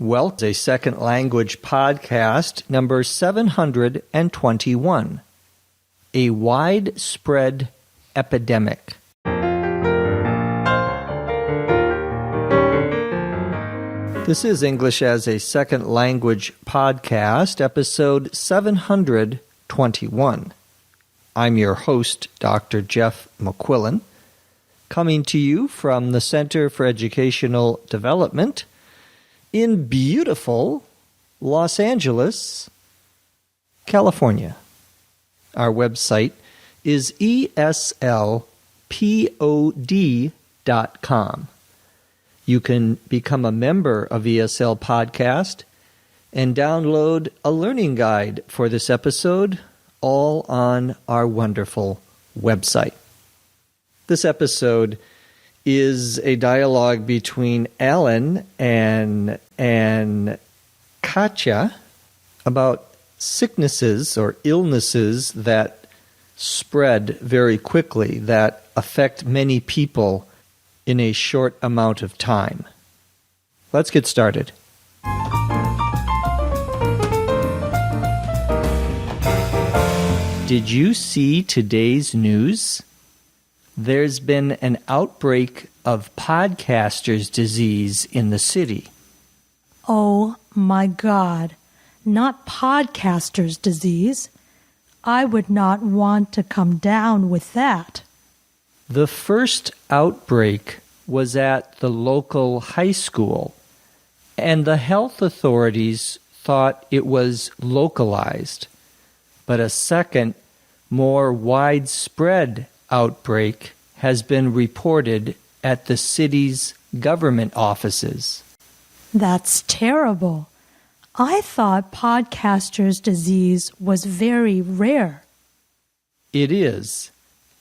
Welcome to a second language podcast number 721, A Widespread Epidemic. This is English as a Second Language podcast, episode 721. I'm your host, Dr. Jeff McQuillan, coming to you from the Center for Educational Development in beautiful Los Angeles, California. Our website is eslpod.com. You can become a member of ESL Podcast and download a learning guide for this episode, all on our wonderful website. This episode is a dialogue between Alan and Katya about sicknesses or illnesses that spread very quickly, that affect many people in a short amount of time. Let's get started. Did you see today's news? There's been an outbreak of podcaster's disease in the city. Oh my God, not podcaster's disease. I would not want to come down with that. The first outbreak was at the local high school, and the health authorities thought it was localized. But a second, more widespread outbreak has been reported at the city's government offices. That's terrible. I thought podcaster's disease was very rare. It is,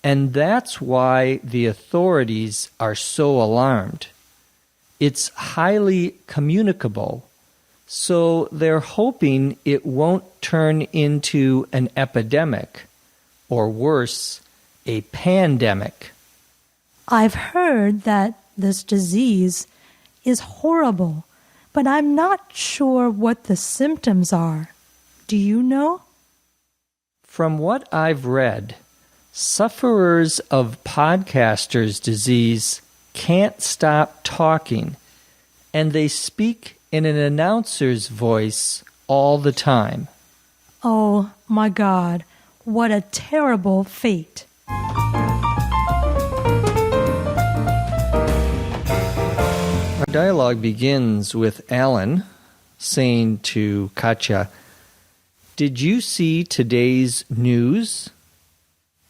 and that's why the authorities are so alarmed. It's highly communicable, so they're hoping it won't turn into an epidemic, or worse, a pandemic. I've heard that this disease is horrible, but I'm not sure what the symptoms are. Do you know? From what I've read, sufferers of podcaster's disease can't stop talking, and they speak in an announcer's voice all the time. Oh my God, what a terrible fate. Our dialogue begins with Alan saying to Katya, "Did you see today's news?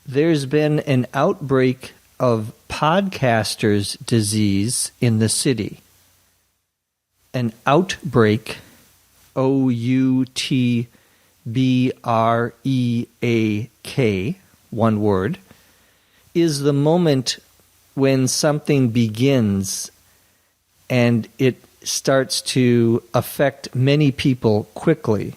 There's been an outbreak of podcaster's disease in the city." An outbreak, O-U-T-B-R-E-A-K, one word, is the moment when something begins and it starts to affect many people quickly.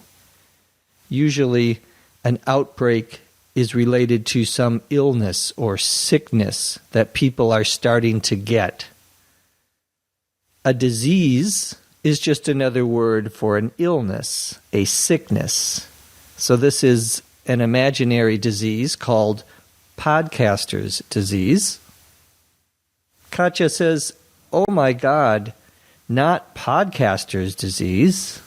Usually, an outbreak is related to some illness or sickness that people are starting to get. A disease is just another word for an illness, a sickness. So this is an imaginary disease called podcaster's disease. Katya says, "Oh my God, not podcaster's disease.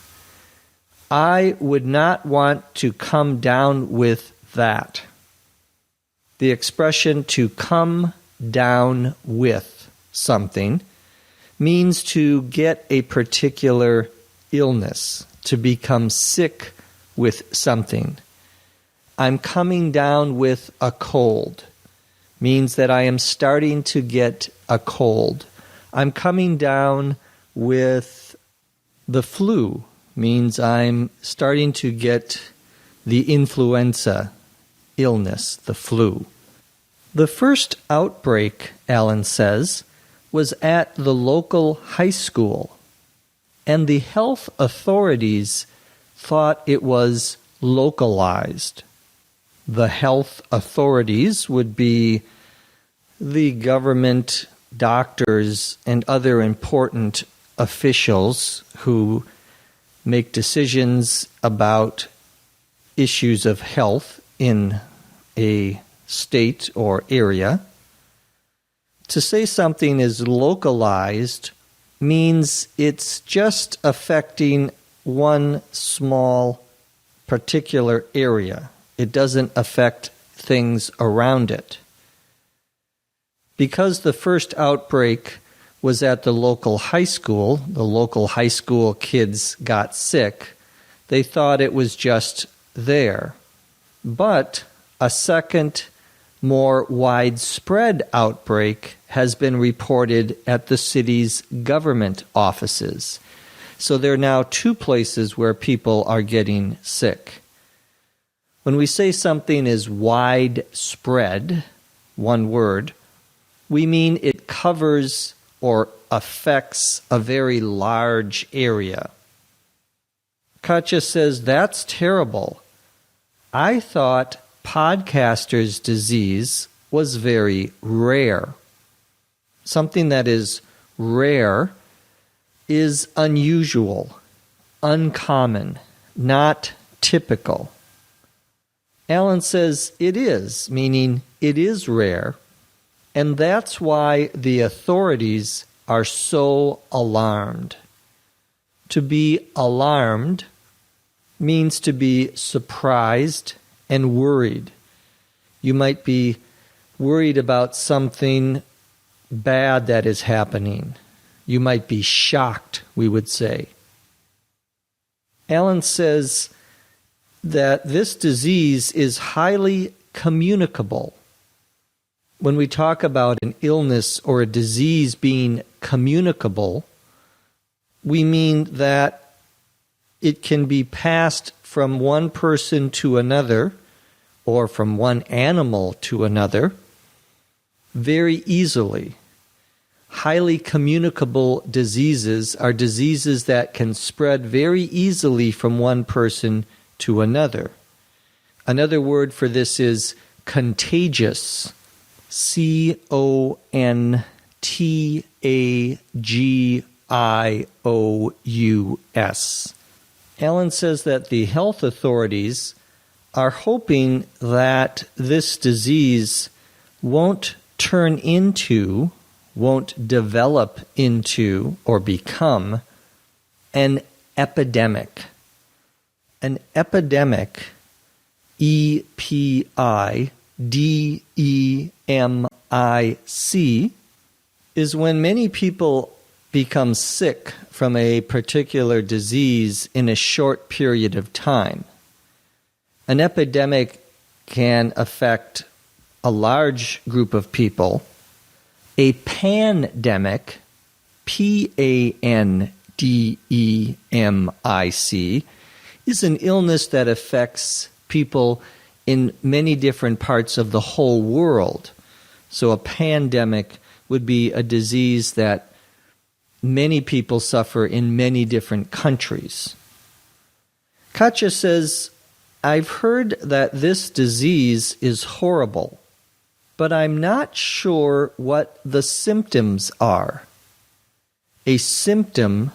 I would not want to come down with that." The expression "to come down with something" means to get a particular illness, to become sick with something. I'm coming down with a cold means that I am starting to get a cold. I'm coming down with the flu means I'm starting to get the influenza illness, the flu. The first outbreak, Alan says, was at the local high school, and the health authorities thought it was localized. The health authorities would be the government, doctors, and other important officials who make decisions about issues of health in a state or area. To say something is localized means it's just affecting one small particular area. It doesn't affect things around it. Because the first outbreak was at the local high school kids got sick, they thought it was just there. But a second, more widespread outbreak has been reported at the city's government offices. So there are now 2 places where people are getting sick. When we say something is widespread, one word, we mean it covers or affects a very large area. Katja says, that's terrible. I thought podcaster's disease was very rare. Something that is rare is unusual, uncommon, not typical. Alan says it is, meaning it is rare, and that's why the authorities are so alarmed. To be alarmed means to be surprised and worried. You might be worried about something bad that is happening. You might be shocked, we would say. Alan says that this disease is highly communicable. When we talk about an illness or a disease being communicable, we mean that it can be passed from one person to another or from one animal to another very easily. Highly communicable diseases are diseases that can spread very easily from one person to another. Another word for this is contagious. contagious. Alan says that the health authorities are hoping that this disease won't develop into, or become an epidemic. An epidemic, EPIDEMIC, is when many people become sick from a particular disease in a short period of time. An epidemic can affect a large group of people. A pandemic, PANDEMIC, is an illness that affects people in many different parts of the whole world. So a pandemic would be a disease that many people suffer in many different countries. Katja says, I've heard that this disease is horrible, but I'm not sure what the symptoms are. A symptom,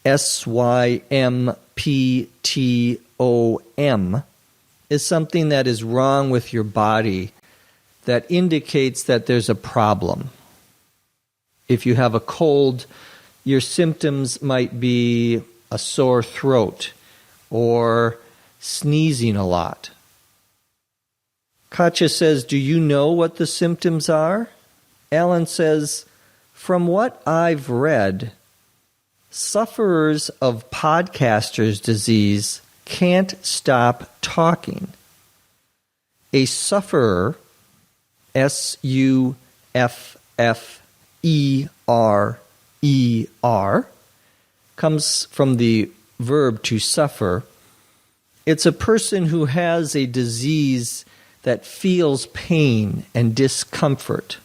SYMPTOM, is something that is wrong with your body that indicates that there's a problem. If you have a cold, your symptoms might be a sore throat or sneezing a lot. Katja says, do you know what the symptoms are? Alan says, from what I've read, sufferers of podcaster's disease can't stop talking. A sufferer, SUFFERER, comes from the verb to suffer. It's a person who has a disease that feels pain and discomfort.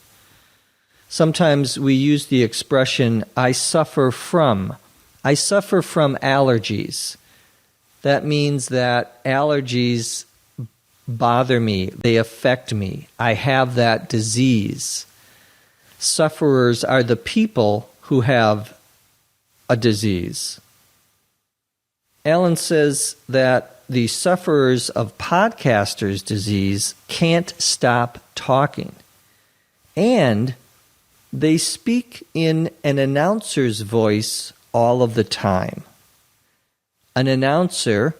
Sometimes we use the expression, I suffer from allergies. That means that allergies bother me, they affect me. I have that disease. Sufferers are the people who have a disease. Alan says that the sufferers of podcaster's disease can't stop talking, and they speak in an announcer's voice all of the time. An announcer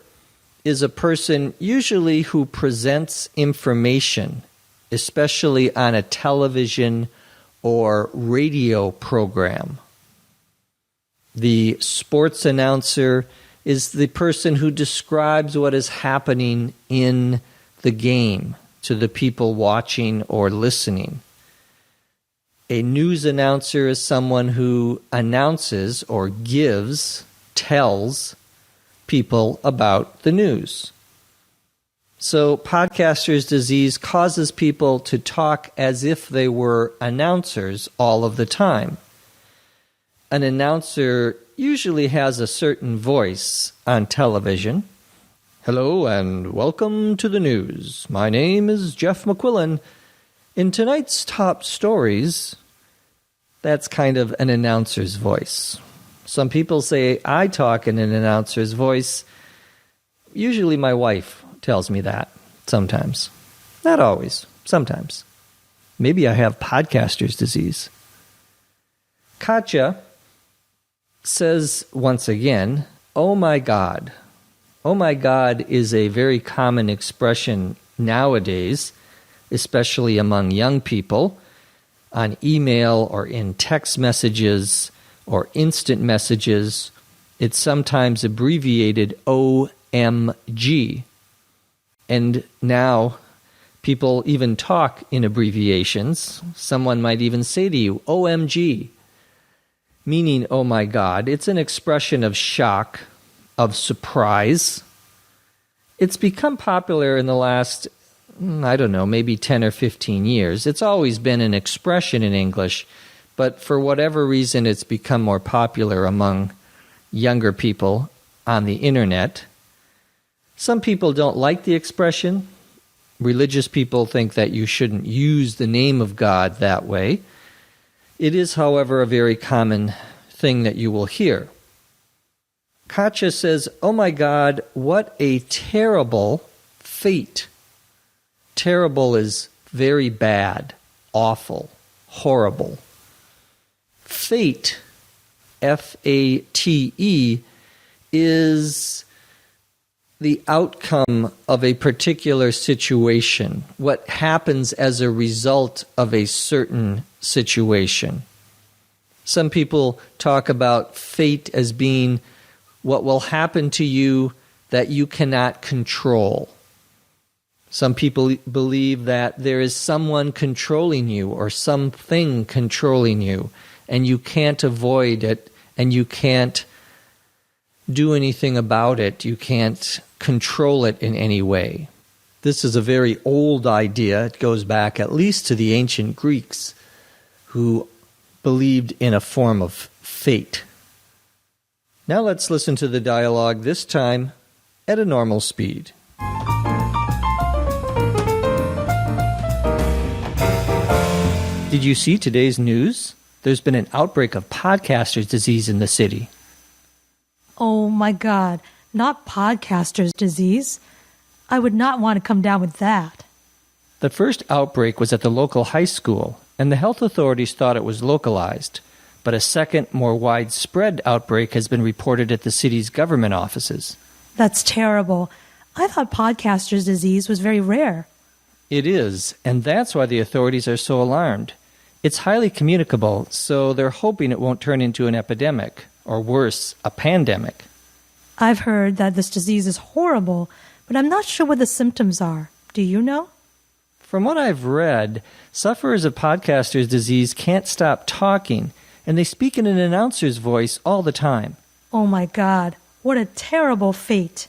is a person usually who presents information, especially on a television or radio program. The sports announcer is the person who describes what is happening in the game to the people watching or listening. A news announcer is someone who announces or tells people about the news. So podcaster's disease causes people to talk as if they were announcers all of the time. An announcer usually has a certain voice on television. Hello and welcome to the news. My name is Jeff McQuillan. In tonight's top stories, that's kind of an announcer's voice. Some people say I talk in an announcer's voice. Usually my wife tells me that sometimes. Not always, sometimes. Maybe I have podcaster's disease. Katja says once again, oh my God. Oh my God is a very common expression nowadays, especially among young people, on email or in text messages or instant messages. It's sometimes abbreviated OMG. And now people even talk in abbreviations. Someone might even say to you, OMG, meaning, oh my God. It's an expression of shock, of surprise. It's become popular in the last, maybe 10 or 15 years. It's always been an expression in English, but for whatever reason, it's become more popular among younger people on the internet. Some people don't like the expression. Religious people think that you shouldn't use the name of God that way. It is, however, a very common thing that you will hear. Katja says, oh my God, what a terrible fate. Terrible is very bad, awful, horrible. Fate, F-A-T-E, is the outcome of a particular situation, what happens as a result of a certain situation. Some people talk about fate as being what will happen to you that you cannot control. Some people believe that there is someone controlling you or something controlling you, and you can't avoid it, and you can't do anything about it. You can't control it in any way. This is a very old idea. It goes back at least to the ancient Greeks, who believed in a form of fate. Now let's listen to the dialogue, this time at a normal speed. Did you see today's news? There's been an outbreak of podcaster's disease in the city. Oh my God, not podcaster's disease. I would not want to come down with that. The first outbreak was at the local high school, and the health authorities thought it was localized. But a second, more widespread outbreak has been reported at the city's government offices. That's terrible. I thought podcaster's disease was very rare. It is, and that's why the authorities are so alarmed. It's highly communicable, so they're hoping it won't turn into an epidemic, or worse, a pandemic. I've heard that this disease is horrible, but I'm not sure what the symptoms are. Do you know? From what I've read, sufferers of podcaster's disease can't stop talking, and they speak in an announcer's voice all the time. Oh my God, what a terrible fate.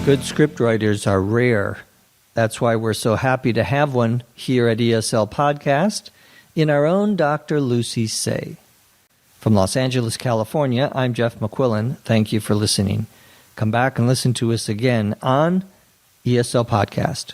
Good scriptwriters are rare. That's why we're so happy to have one here at ESL Podcast in our own Dr. Lucy Say. From Los Angeles, California, I'm Jeff McQuillan. Thank you for listening. Come back and listen to us again on ESL Podcast.